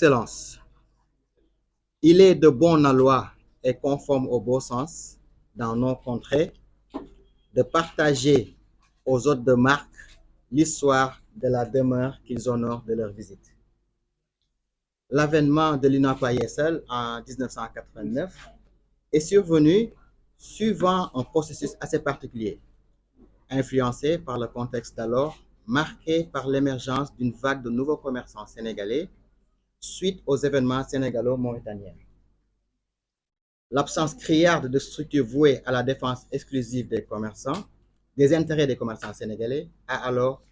Excellence. Il est de bon aloi et conforme au bon sens dans nos contrées de partager aux hôtes de marque l'histoire de la demeure qu'ils honorent de leur visite. L'avènement de l'UNACOIS ISL en 1989 est survenu suivant un processus assez particulier, influencé par le contexte d'alors, marqué par l'émergence d'une vague de nouveaux commerçants sénégalais suite aux événements sénégalo-mauritaniens. L'absence criarde de structures vouées à la défense exclusive des commerçants, des intérêts des commerçants sénégalais, a alors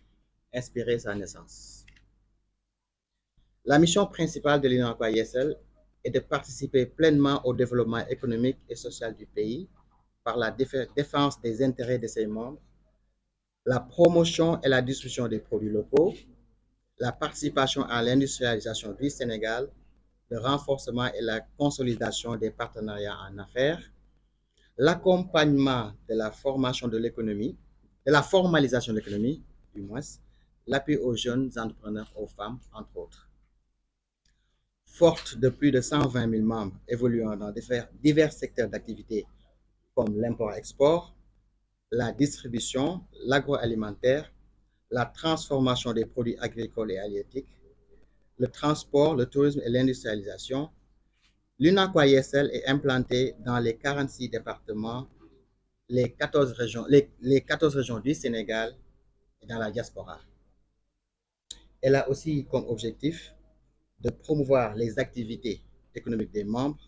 inspiré sa naissance. La mission principale de l'UNACOIS ISL est de participer pleinement au développement économique et social du pays par la défense des intérêts de ses membres, la promotion et la distribution des produits locaux, la participation à l'industrialisation du Sénégal, le renforcement et la consolidation des partenariats en affaires, l'accompagnement de la formation de l'économie, de la formalisation de l'économie, du moins, l'appui aux jeunes entrepreneurs, aux femmes, entre autres. Forte de plus de 120 000 membres évoluant dans divers secteurs d'activité comme l'import-export, la distribution, l'agroalimentaire, la transformation des produits agricoles et halieutiques, le transport, le tourisme et l'industrialisation, l'UNACOIS ISL est implanté dans les 46 départements, les 14 régions du Sénégal et dans la diaspora. Elle a aussi comme objectif de promouvoir les activités économiques des membres,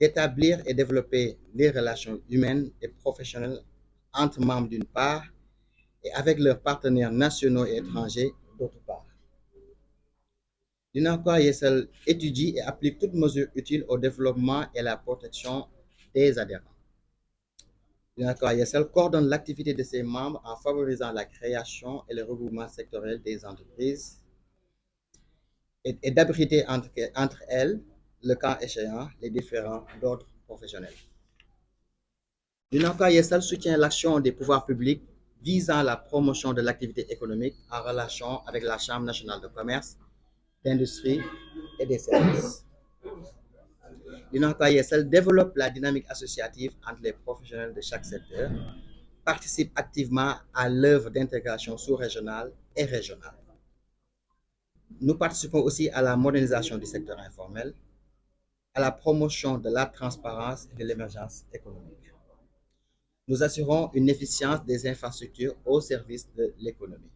d'établir et développer les relations humaines et professionnelles entre membres d'une part et avec leurs partenaires nationaux et étrangers d'autre part. L'UNACOIS ISL étudie et applique toutes mesures utiles au développement et à la protection des adhérents. L'UNACOIS ISL coordonne l'activité de ses membres en favorisant la création et le regroupement sectoriel des entreprises et d'abriter entre elles, le cas échéant, les différents ordres professionnels. L'UNACOIS ISL soutient l'action des pouvoirs publics visant la promotion de l'activité économique en relation avec la Chambre nationale de commerce, d'industrie et des services. L'UNACOIS ISL développe la dynamique associative entre les professionnels de chaque secteur, participe activement à l'œuvre d'intégration sous-régionale et régionale. Nous participons aussi à la modernisation du secteur informel, à la promotion de la transparence et de l'émergence économique. Nous assurons une efficience des infrastructures au service de l'économie.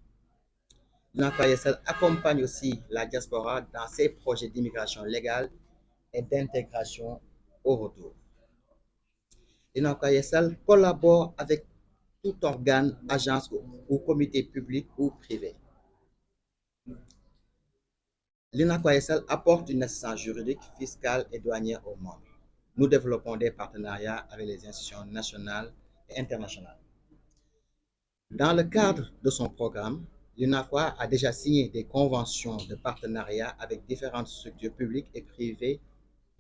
L'UNACOIS ISL accompagne aussi la diaspora dans ses projets d'immigration légale et d'intégration au retour. L'UNACOIS ISL collabore avec tout organe, agence ou comité public ou privé. L'UNACOIS ISL apporte une assistance juridique, fiscale et douanière aux membres. Nous développons des partenariats avec les institutions nationales et internationales. Dans le cadre de son programme, l'UNACOIS a déjà signé des conventions de partenariat avec différentes structures publiques et privées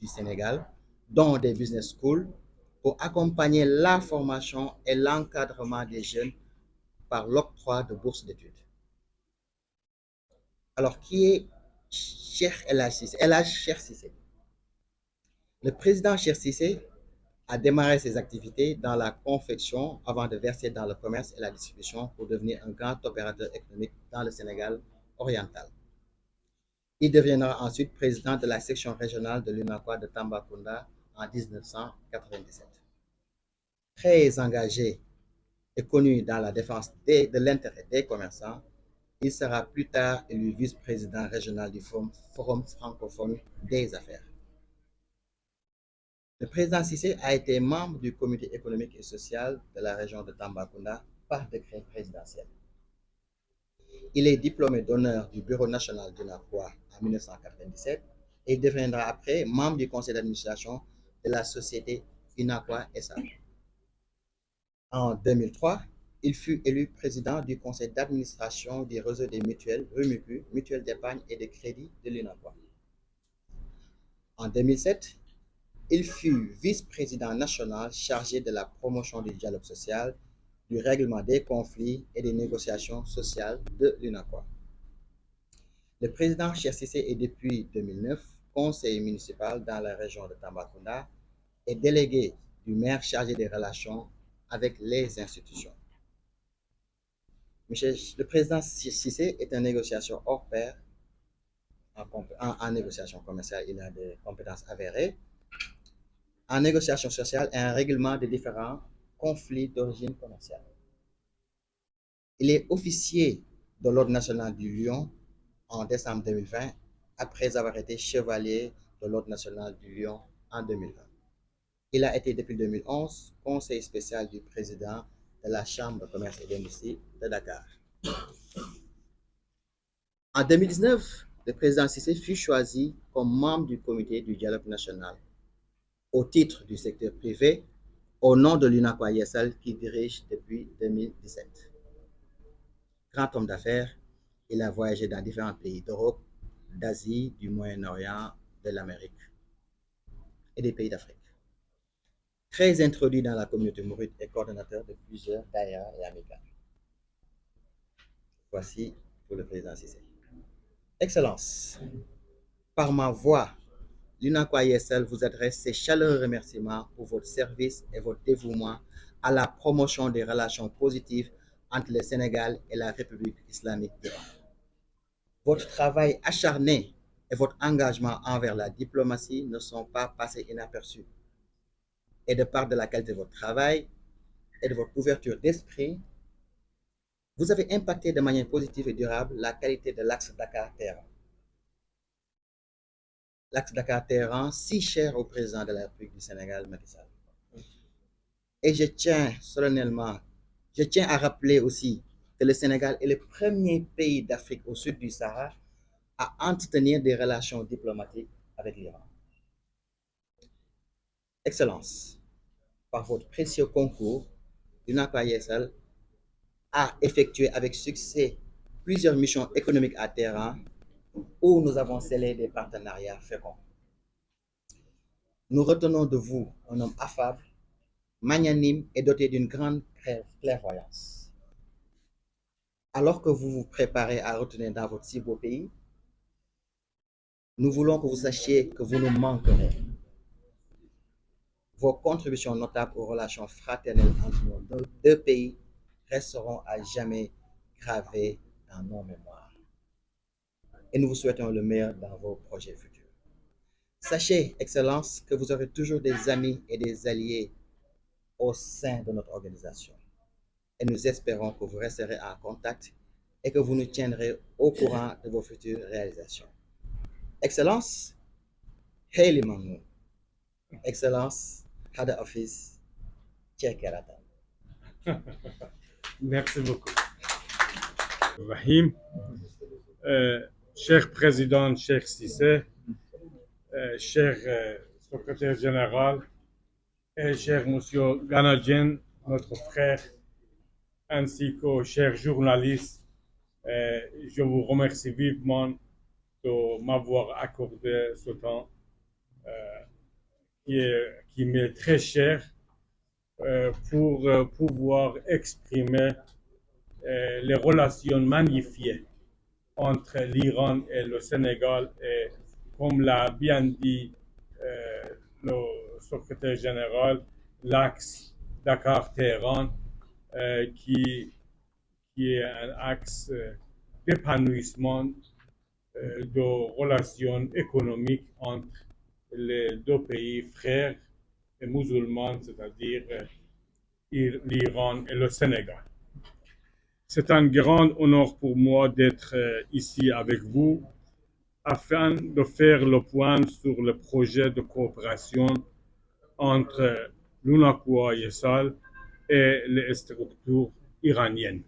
du Sénégal, dont des business schools, pour accompagner la formation et l'encadrement des jeunes par l'octroi de bourses d'études. Alors, qui est Cheikh El Hadj Cheikh Cissé? Le président Cheikh Cissé a démarré ses activités dans la confection avant de verser dans le commerce et la distribution pour devenir un grand opérateur économique dans le Sénégal oriental. Il deviendra ensuite président de la section régionale de l'UNACOIS de Tambacounda en 1997. Très engagé et connu dans la défense de l'intérêt des commerçants, il sera plus tard élu vice-président régional du Forum francophone des affaires. Le président Cissé a été membre du comité économique et social de la région de Tambacounda par décret présidentiel. Il est diplômé d'honneur du Bureau national de l'UNACOIS en 1997 et deviendra après membre du conseil d'administration de la société UNACOIS SA. En 2003, il fut élu président du conseil d'administration du réseau des mutuelles RUMUCU, mutuelle d'épargne et de crédit de l'UNACOIS. En 2007, il fut vice-président national chargé de la promotion du dialogue social, du règlement des conflits et des négociations sociales de l'UNACOIS. Le président Cheikh Cissé est depuis 2009 conseiller municipal dans la région de Tambacounda et délégué du maire chargé des relations avec les institutions. Le président Cissé est un négociateur hors pair en négociation commerciale. Il a des compétences avérées. En négociation sociale et en règlement de différents conflits d'origine commerciale. Il est officier de l'Ordre national du Lion en décembre 2020, après avoir été chevalier de l'Ordre national du Lion en 2020. Il a été depuis 2011 conseiller spécial du président de la Chambre de commerce et d'industrie de Dakar. En 2019, le président Cissé fut choisi comme membre du comité du dialogue national au titre du secteur privé au nom de l'UNACOIS Yessal qui dirige depuis 2017. Grand homme d'affaires, il a voyagé dans différents pays d'Europe, d'Asie, du Moyen-Orient, de l'Amérique et des pays d'Afrique. Très introduit dans la communauté mouride et coordonnateur de plusieurs daïras et amicales. Voici pour le président Cissé. Excellence, par ma voix, l'UNACOIS Yessal vous adresse ses chaleureux remerciements pour votre service et votre dévouement à la promotion des relations positives entre le Sénégal et la République islamique d'Iran. Votre travail acharné et votre engagement envers la diplomatie ne sont pas passés inaperçus. Et de part de la qualité de votre travail et de votre ouverture d'esprit, vous avez impacté de manière positive et durable la qualité de l'axe Dakar-Téhéran. L'axe Dakar-Téhéran, si cher au président de la République du Sénégal, Macky Sall. Et je tiens à rappeler aussi que le Sénégal est le premier pays d'Afrique au sud du Sahara à entretenir des relations diplomatiques avec l'Iran. Excellence, par votre précieux concours, l'UNACOIS Yessal a effectué avec succès plusieurs missions économiques à Téhéran où nous avons scellé des partenariats féconds. Nous retenons de vous un homme affable, magnanime et doté d'une grande clairvoyance. Alors que vous vous préparez à retourner dans votre si beau pays, nous voulons que vous sachiez que vous nous manquerez. Vos contributions notables aux relations fraternelles entre nos deux pays resteront à jamais gravées dans nos mémoires. Et nous vous souhaitons le meilleur dans vos projets futurs. Sachez, Excellence, que vous aurez toujours des amis et des alliés au sein de notre organisation. Et nous espérons que vous resterez en contact et que vous nous tiendrez au courant de vos futures réalisations. Excellence, Haile Mamou. Excellence, Hada Office, Tchekeratan. Merci beaucoup. Rahim, cher président Cheikh Cissé, cher secrétaire général et cher monsieur Ganadjen, notre frère, ainsi qu'aux chers journalistes, je vous remercie vivement de m'avoir accordé ce temps qui m'est très cher pour pouvoir exprimer les relations magnifiées entre l'Iran et le Sénégal et comme l'a bien dit le secrétaire général, l'axe Dakar-Téhéran qui est un axe d'épanouissement de relations économiques entre les deux pays frères et musulmans, c'est-à-dire l'Iran et le Sénégal. C'est un grand honneur pour moi d'être ici avec vous afin de faire le point sur le projet de coopération entre l'UNACOIS Yessal et les structures iraniennes.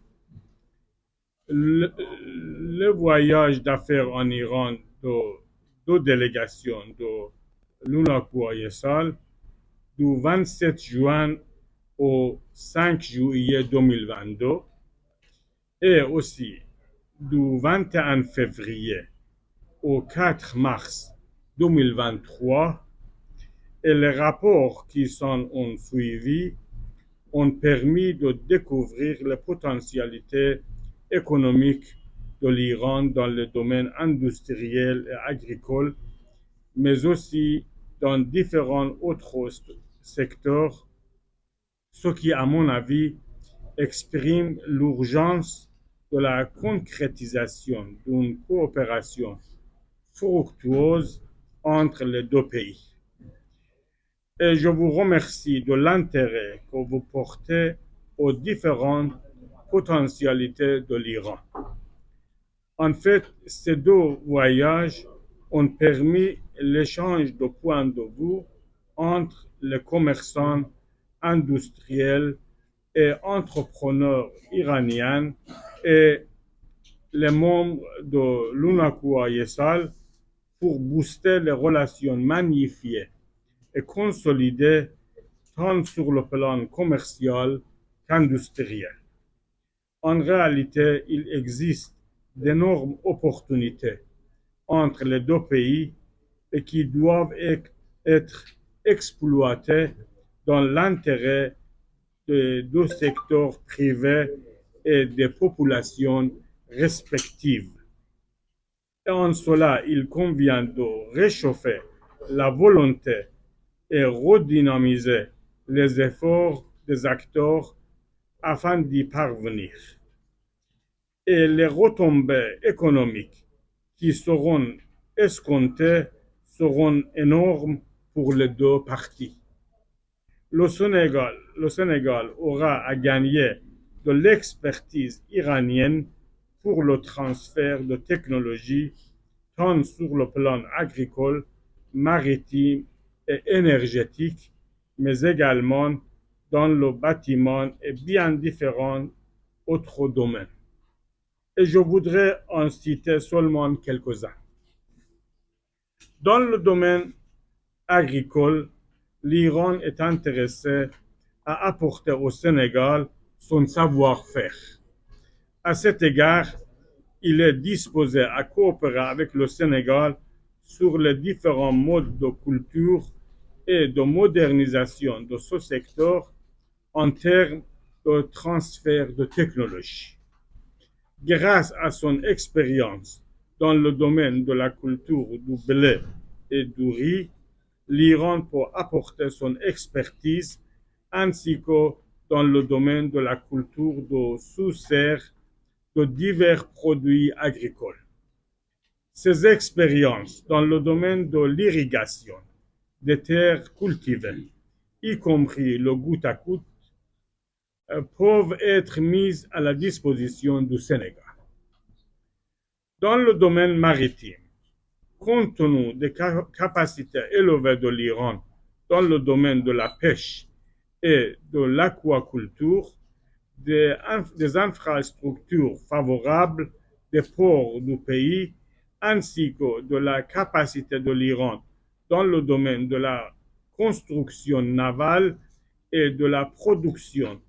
Le voyage d'affaires en Iran de deux délégations de l'UNACOIS Yessal du 27 juin au 5 juillet 2022 et aussi du 21 février au 4 mars 2023 et les rapports qui s'en ont suivi ont permis de découvrir les potentialités économiques de l'Iran dans le domaine industriel et agricole, mais aussi dans différents autres secteurs, ce qui, à mon avis, exprime l'urgence de la concrétisation d'une coopération fructueuse entre les deux pays. Et je vous remercie de l'intérêt que vous portez aux différentes potentialités de l'Iran. En fait, ces deux voyages ont permis l'échange de points de vue entre les commerçants industriels et entrepreneurs iraniens et les membres de l'UNACOIS Yesal pour booster les relations magnifiées et consolidées tant sur le plan commercial qu'industriel. En réalité, il existe d'énormes opportunités entre les deux pays et qui doivent être exploitées dans l'intérêt des deux secteurs privés et des populations respectives. Et en cela, il convient de réchauffer la volonté et redynamiser les efforts des acteurs afin d'y parvenir. Et les retombées économiques qui seront escomptées seront énormes pour les deux parties. Le Sénégal aura à gagner de l'expertise iranienne pour le transfert de technologies tant sur le plan agricole, maritime et énergétique, mais également dans le bâtiment et bien différents autres domaines. Et je voudrais en citer seulement quelques-uns. Dans le domaine agricole, l'Iran est intéressé à apporter au Sénégal son savoir-faire. À cet égard, il est disposé à coopérer avec le Sénégal sur les différents modes de culture et de modernisation de ce secteur en termes de transfert de technologie. Grâce à son expérience dans le domaine de la culture du blé et du riz, l'Iran peut apporter son expertise ainsi que dans le domaine de la culture de sous-serre de divers produits agricoles. Ces expériences dans le domaine de l'irrigation des terres cultivées, y compris le goutte-à-goutte, peuvent être mises à la disposition du Sénégal. Dans le domaine maritime, compte tenu des capacités élevées de l'Iran dans le domaine de la pêche et de l'aquaculture, des infrastructures favorables des ports du pays, ainsi que de la capacité de l'Iran dans le domaine de la construction navale et de la production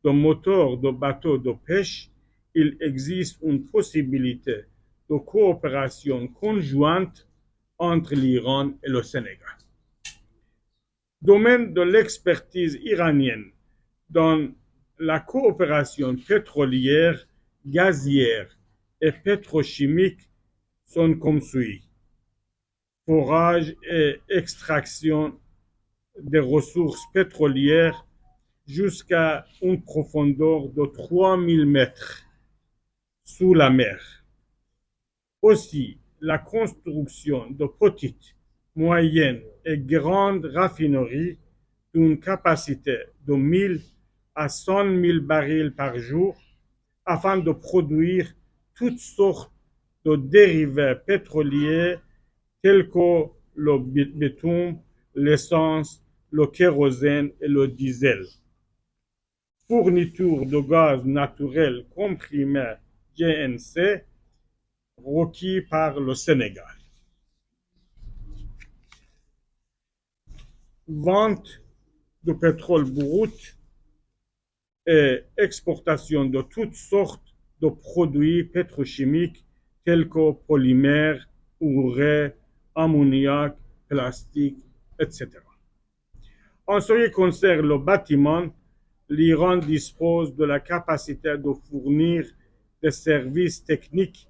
de moteurs de bateaux de pêche, il existe une possibilité de coopération conjointe entre l'Iran et le Sénégal. Domaine de l'expertise iranienne dans la coopération pétrolière, gazière et pétrochimique sont comme suit. Forage et extraction des ressources pétrolières jusqu'à une profondeur de 3000 mètres sous la mer. Aussi, la construction de petites, moyennes et grandes raffineries d'une capacité de 1000 à 100 000 barils par jour afin de produire toutes sortes de dérivés pétroliers tels que le bitume, l'essence, le kérosène et le diesel. Fourniture de gaz naturel comprimé GNC requis par le Sénégal. Vente de pétrole brut et exportation de toutes sortes de produits pétrochimiques tels que polymères, urée, ammoniac, plastique, etc. En ce qui concerne le bâtiment, l'Iran dispose de la capacité de fournir des services techniques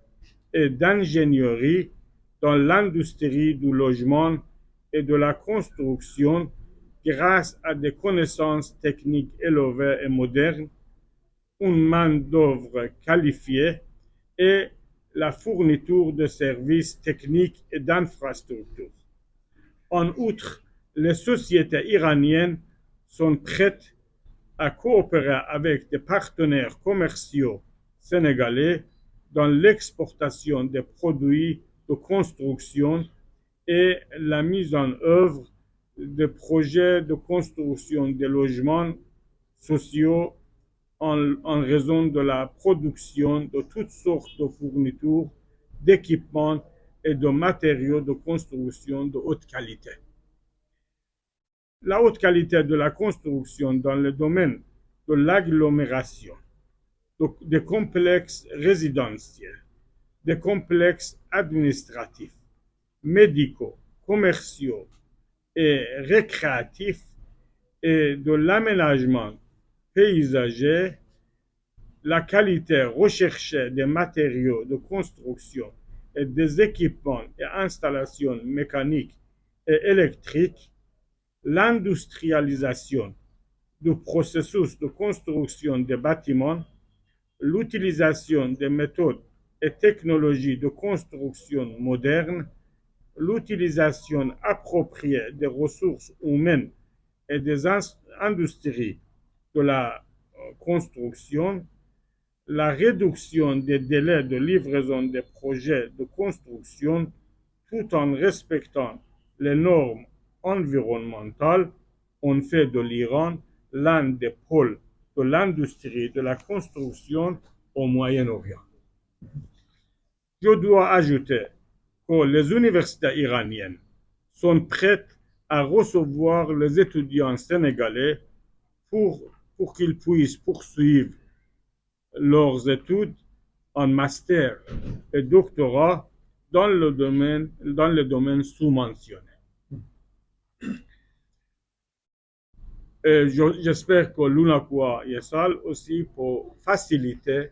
et d'ingénierie dans l'industrie du logement et de la construction grâce à des connaissances techniques élevées et modernes, une main-d'œuvre qualifiée et la fourniture de services techniques et d'infrastructures. En outre, les sociétés iraniennes sont prêtes à coopérer avec des partenaires commerciaux sénégalais dans l'exportation des produits de construction et la mise en œuvre de projets de construction de logements sociaux en raison de la production de toutes sortes de fournitures, d'équipements et de matériaux de construction de haute qualité. La haute qualité de la construction dans le domaine de l'agglomération, des complexes résidentiels, des complexes administratifs, médicaux, commerciaux et récréatifs et de l'aménagement paysager, la qualité recherchée des matériaux de construction et des équipements et installations mécaniques et électriques, l'industrialisation du processus de construction des bâtiments, l'utilisation des méthodes et technologies de construction modernes, l'utilisation appropriée des ressources humaines et des industries de la construction, la réduction des délais de livraison des projets de construction tout en respectant les normes environnementales ont fait de l'Iran l'un des pôles de l'industrie de la construction au Moyen-Orient. Je dois ajouter que les universités iraniennes sont prêtes à recevoir les étudiants sénégalais pour qu'ils puissent poursuivre leurs études en master et doctorat dans le domaine sous-mentionné. J'espère que l'UNACOIS YESAL aussi pour faciliter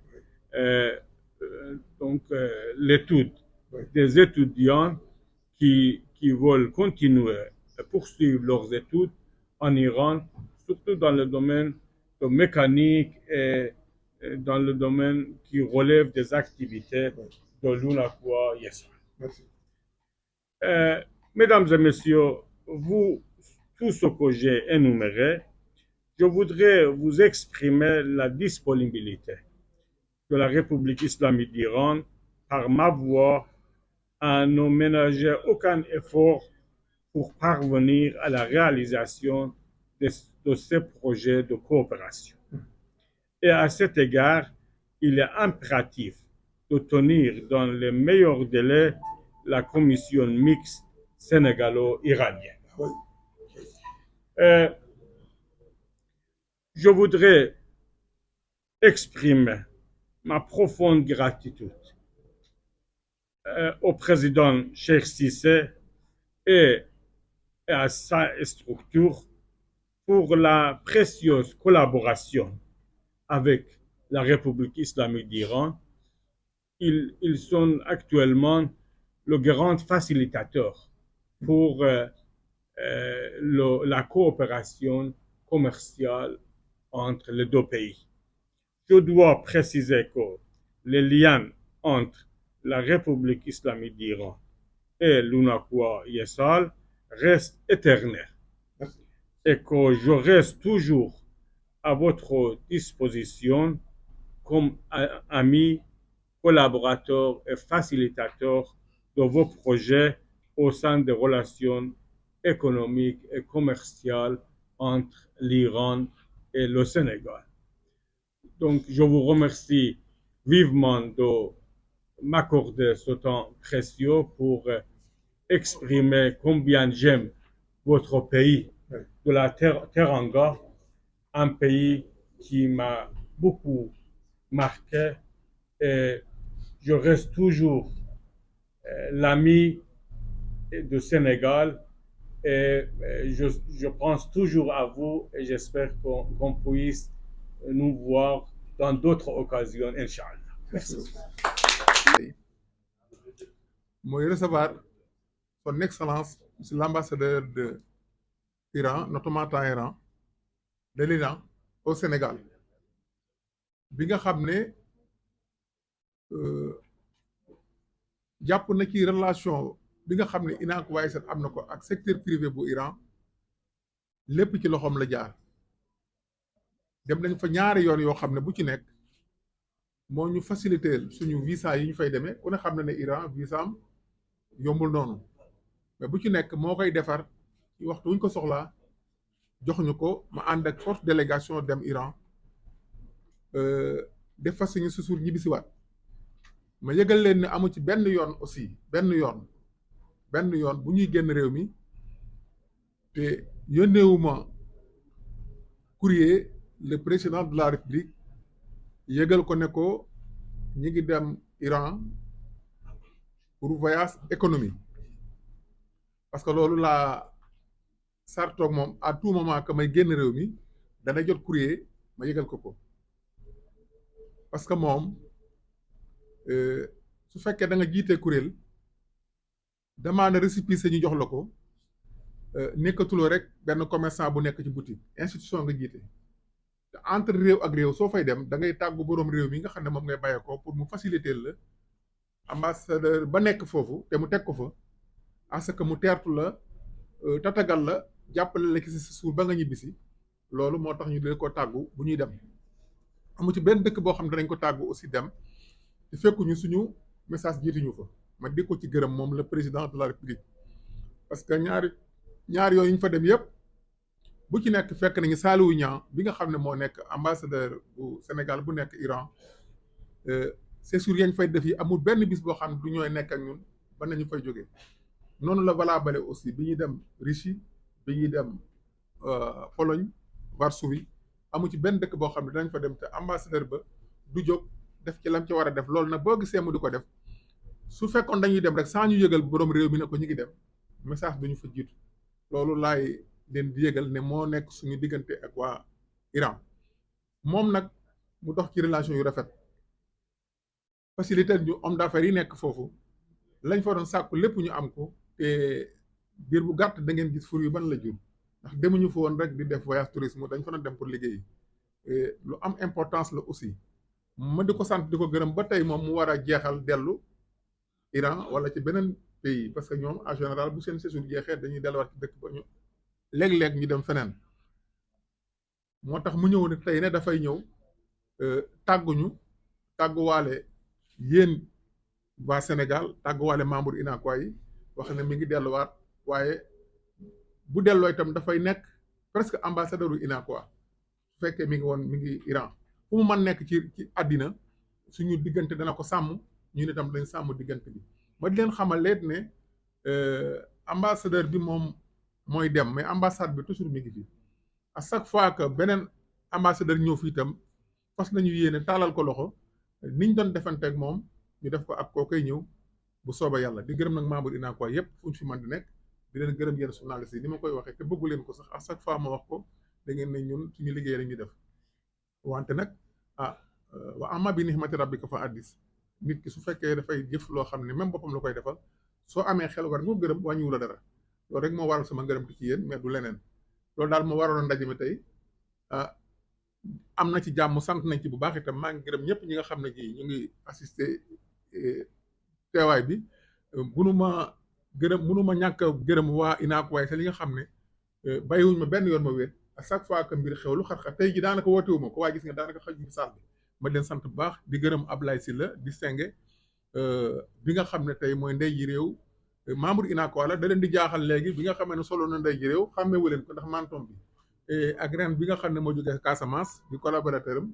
l'étude des étudiants qui veulent continuer à poursuivre leurs études en Iran, surtout dans le domaine de mécanique et dans le domaine qui relève des activités de l'UNACOIS YESAL. Merci. Mesdames et messieurs, tout ce que j'ai énuméré, je voudrais vous exprimer la disponibilité de la République islamique d'Iran par ma voix à ne ménager aucun effort pour parvenir à la réalisation de ces projets de coopération. Et à cet égard, il est impératif de tenir dans les meilleurs délais la commission mixte sénégalo-iranienne. Je voudrais exprimer ma profonde gratitude au président Cheikh Cissé et à sa structure pour la précieuse collaboration avec la République islamique d'Iran. Ils sont actuellement le grand facilitateur pour la coopération commerciale entre les deux pays. Je dois préciser que les liens entre la République islamique d'Iran et l'UNACOIS YESAL restent éternels et que je reste toujours à votre disposition comme ami, collaborateur et facilitateur de vos projets au sein des relations économiques et commerciales entre l'Iran et le Sénégal. Donc, je vous remercie vivement de m'accorder ce temps précieux pour exprimer combien j'aime votre pays de la Teranga, un pays qui m'a beaucoup marqué et je reste toujours l'ami du Sénégal et je pense toujours à vous et j'espère qu'on puisse nous voir dans d'autres occasions, Inch'Allah. Merci. mooy recevoir son excellence monsieur l'ambassadeur de Iran, notamment Téhéran, de l'Iran au Sénégal bi nga xam ne jàpp na ci relation bi nga xam ne Inak Wayset am na ko ak secteur privé bu Iran lépp ci loxoom la jaar dem nañ fa ñaari yoon yoo xam ne bu ci nekk moo ñu faciliter suñu visa yi ñu fay demee ku ne xam na ne Iran visa am yombul noonu mais bu ci nekk moo koy defar ci waxtu wuñ ko soxlaa jox ñu ko ma ànd ak forte délégation dem Iran def fa suñu susuur ñibbisiwaat ma yëgal leen ne amu ci benn yoon aussi benn yoon bu ñuy génn réew mi te yónneewuma courrier le président de la République yëgal ko ne ko ñi ngi dem Iran pour voyage économique parce que loolu laa sartoog moom à tout moment que may génn réew mi dana jot courrier ma yëgal ko parce que moom su fekkee da nga jiitee kuréel demande récépissé ñu jox la ko nekkatuloo rek benn commerçant bu nekk ci boutique institution nga jiite te entre réew ak réew soo fay dem da ngay tàggu boroom réew mi nga xam ne moom ngay bàyyee ko pour mu faciliter la ambassadeur ba nekk foofu te mu teg ko fa à ce que mu teertu la tatagal la jàppale la ci sa suur ba nga ñibbisi loolu moo tax ñu dee ko tàggu bu ñuy dem amu ci benn dëkk boo xam ne danañ ko tàggu aussi dem te fekkuñu suñu message jiituñu fa ma di ko ci gërëm moom le président de la République parce que ñaari yooyu ñu fa dem yëpp bu ci nekk fekk nañu Saliou Niang bi nga xam ne moo nekk ambassadeur bu Sénégal bu nekk Iran c'est sûr yañ fay def yi amul benn bis boo xam ne du ñooy nekk ak ñun ba nañu fay jógee noonu la valable aussi bi ñuy dem Russie bi ñuy dem Pologne Varsovie amu ci benn dëkk boo xam ne dinañ fa dem te ambassadeur ba du jóg def ci lam ci war a def loolu nag boo gisee mu di ko def su fekkoon dañuy dem rek sans ñu yëgal borom réew mi ne ko ñu ngi dem message duñu fa jiitu loolu laay leen di yëgal ne moo nekk suñu diggante ak waa Iran moom nag mu dox ci relation yu rafet faciliter ñu homme d'affaires yi nekk foofu lañ fa doon sàkku lépp ñu am ko te biir bu gàtt da ngeen gis fur yu ban la jur ndax demuñu fa woon rek di def voyage tourisme dañ fa doon dem pour liggéey lu am importance la aussi ma di ko sant di ko gërëm ba tey moom mu war a jeexal dellu Iran wala ci beneen pays parce que ñoom en général bu seen séjour jeexee dañuy delluwaat ci dëkk ba ñu léeg-léeg ñu dem feneen moo tax mu ñëw ne tey ne dafay ñëw tàgguwaale yéen waa Sénégal tàgguwaale membre UNACOIS yi wax ne mi ngi delluwaat waaye bu delloo itam dafay nekk presque ambassadeur u UNACOIS su fekkee mi ngi Iran fu mu mën nekk ci àddina suñu diggante dana ko sàmm ñu ne tam dañ sàmm diggante bi ma di leen xamal leet ne ambassadeur bi moom mooy dem mais ambassade bi toujours mi ngi fi à chaque fois que beneen ambassadeur ñëw fi itam fas nañu yéene taalal ko loxo niñ doon defanteeg moom ñu def ko ak koo koy ñëw bu sooba yàlla di gërëm nag membre UNACOIS yépp fu ñu fi mën di nekk di leen gërëm yéen journalistes yi ni ma koy waxee te bëggu leen ko sax à chaque fois ma wax ko da ngeen ne ñun suñu liggéey la ñuy def wante nag wa amma bi nihmati rabbika fa haddis nit ki su fekkee dafay jëf loo xam ne même boppam la koy defal soo amee xel war nga gërëm wàññiwu la dara loolu rek moo waral sama ngërëm ci yéen mais du leneen loolu daal moo waraloon ndaje mi tey am na ci jàmm sant nañ ci bu baax itam maa ngi gërëm ñëpp ñi nga xam ne ji ñu ngi assister teewaay bi mënuma ñàkk a gërëm waa UNACOIS li nga xam ne bàyyiwuñ ma benn yoon ma wéet à chaque fois que mbir xew lu xar-xar tey ji daanaka wootewu ma ko waaye gis nga daanaka xaj bi saal bi ma leen sant bu baax di gërëm Ablaye Sylla di senge bi nga xam ne tey mooy ndey ji réew membre UNACOIS la da leen di jaaxal léegi bi nga xamee ne solo na ndey ji réew xàmmewu leen ko ndax mantom bi ak ren bi nga xam ne moo jógee Casamance di collaborateur am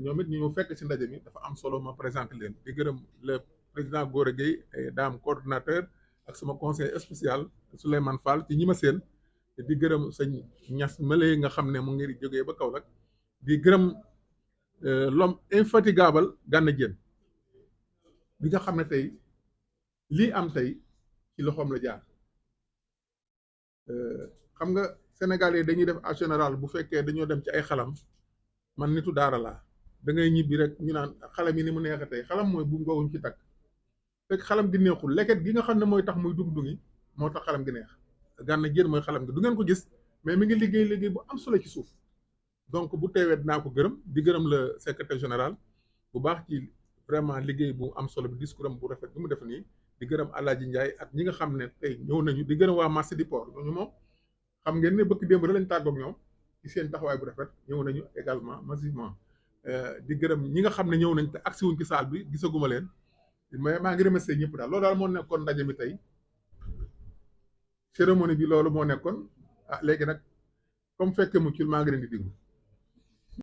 ñoom it ñu ñëw fekk ci ndaje mi dafa am solo ma présenté leen di gërëm le président Gora Gueye daam coordonnateur ak sama conseil spécial Souleymane Fall ci ñi ma seen di gërëm sëñ Ñas Male nga xam ne mu ngi jógee ba Kaolack di gërëm l'homme infatigable Gana Diène bi nga xam ne tey lii am tey ci loxoom la jaar xam nga Sénégal yi dañuy def en général bu fekkee dañoo dem ci ay xalam man nitu daara laa da ngay ñibbi rek ñu naan xalam yi ni mu neex a tey xalam mooy bu ngowuñ ci takk fekk xalam gi neexul leket gi nga xam ne mooy tax muy dung-dungi moo tax xalam gi neex Gana Diène mooy xalam gi du ngeen ko gis mais mi ngi liggéey bu am solo ci suuf donc bu teewee dinaa ko gërëm di gërëm le secrétaire général bu baax ci vraiment liggéey bu am solo bi discours am bu rafet bi mu def nii di gërëm Alaaji Ndiaye ak ñi nga xam ne tey ñëw nañu di gërëm waa marché du port ñooñu moom xam ngeen ne bëkk démb rek lañ tàggoog ñoom ci seen taxawaay bu rafet ñëw nañu également massivement di gërëm ñi nga xam ne ñëw nañ te agsi wuñ ci salle bi gisaguma leen mais maa ngi remercier ñëpp daal loolu daal moo nekkoon ndaje mi tey cérémonie bi loolu moo nekkoon léegi nag comme fekkee muccul maa ngi leen di diglu